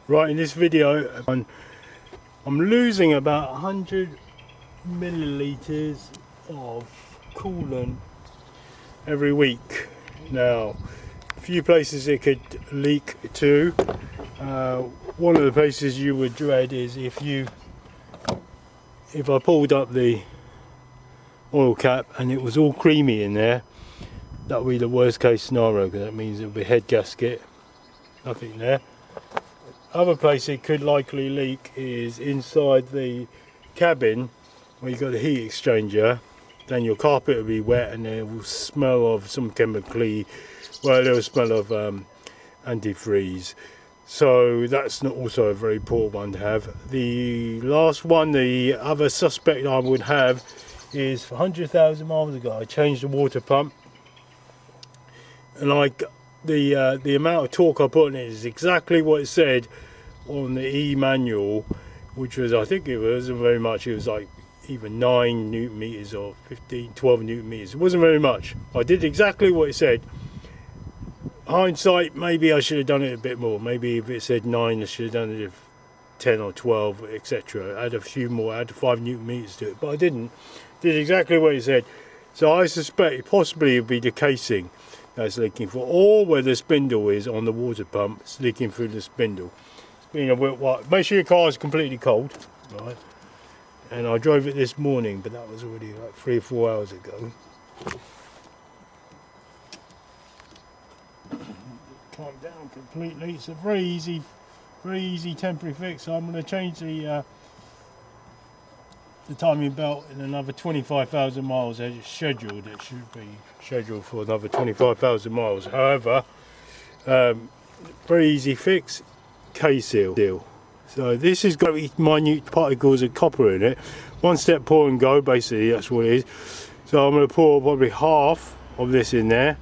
Right, in this video I'm losing about 100 milliliters of coolant every week. Now, a few places it could leak to. One of the places you would dread is if I pulled up the oil cap and it was all creamy in there. That would be the worst case scenario, because that means it would be head gasket, nothing there. Other place it could likely leak is inside the cabin where you've got the heat exchanger. Then your carpet will be wet and it will smell of some chemically, well, it will smell of antifreeze. So that's not also a very poor one to have. The last one, the other suspect I would have, is 100,000 miles ago I changed the water pump, and the amount of torque I put in it is exactly what it said on the e-manual, which was, I think it wasn't very much, it was like either 9 newton meters or 12 newton meters. It wasn't very much. I did exactly what it said. Hindsight, maybe I should have done it a bit more. Maybe if it said 9, I should have done it 10 or 12, etc. Add a few more, add 5 newton meters to it, but I didn't. Did exactly what it said. So I suspect possibly it would be the casing that's leaking through, or where the spindle is on the water pump, it's leaking through the spindle. It's been a wet while. Make sure your car is completely cold, right? And I drove it this morning, but that was already like 3 or 4 hours ago. Calm down completely. It's a very easy temporary fix. So I'm going to change the timing belt in another 25,000 miles as it's scheduled. It should be scheduled for another 25,000 miles. However, very easy fix, K-seal. So this has got minute particles of copper in it. One step pour and go, basically that's what it is. So I'm going to pour probably half of this in there.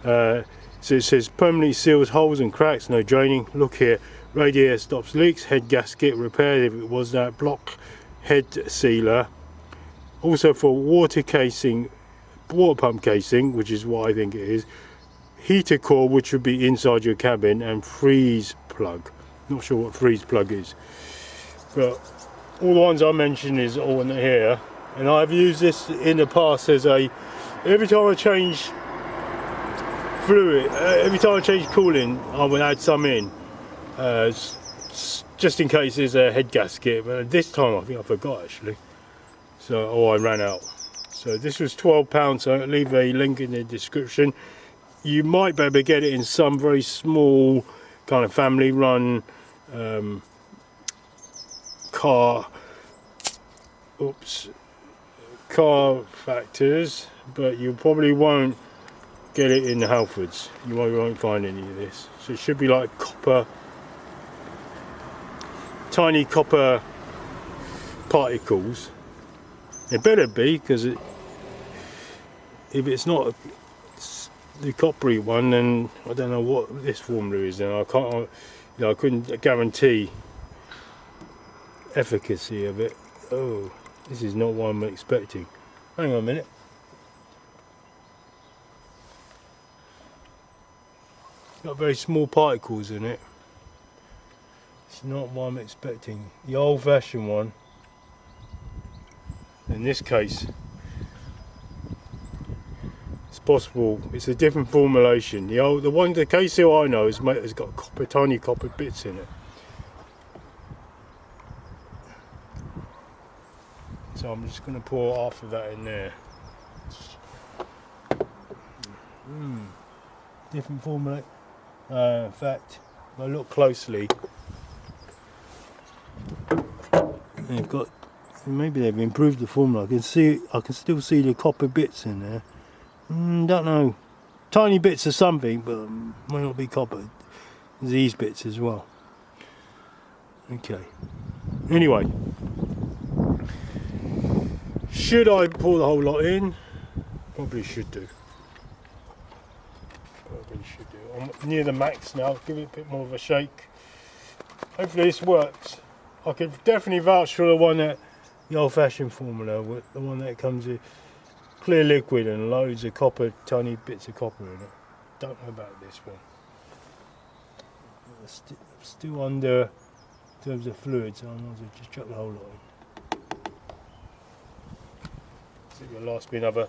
So it says permanently seals holes and cracks, no draining. Look here, radiator stops leaks, head gasket repaired if it was that, block head sealer. Also for water casing, water pump casing, which is what I think it is. Heater core, which would be inside your cabin, and freeze plug. Not sure what freeze plug is, but all the ones I mentioned is all in here. And I've used this in the past as every time I change fluid, every time I change cooling, I would add some in, just in case there's a head gasket. But this time I think I forgot actually, I ran out. So this was £12, so I'll leave a link in the description. You might be able to get it in some very small kind of family run car factors, but you probably won't get it in the Halfords. You won't find any of this. So it should be like copper, tiny copper particles. It better be, because if it's not the coppery one, then I don't know what this formula is. Then I couldn't guarantee efficacy of it. Oh, this is not what I'm expecting. Hang on a minute. Got very small particles in it. It's not what I'm expecting. The old-fashioned one, in this case, it's possible. It's a different formulation. The K-seal I know has got tiny copper bits in it. So I'm just going to pour half of that in there. Different formula. In fact, if I look closely, maybe they've improved the formula. I can still see the copper bits in there. Don't know, tiny bits of something, but might not be copper. There's these bits as well. Okay. Anyway, should I pour the whole lot in? Probably should do. I'm near the max now. Give it a bit more of a shake. Hopefully this works. I could definitely vouch for the old-fashioned formula, the one that comes with clear liquid and loads of copper, tiny bits of copper in it. Don't know about this one. Still under in terms of fluid, so I might as well just chuck the whole lot in. So it'll last me another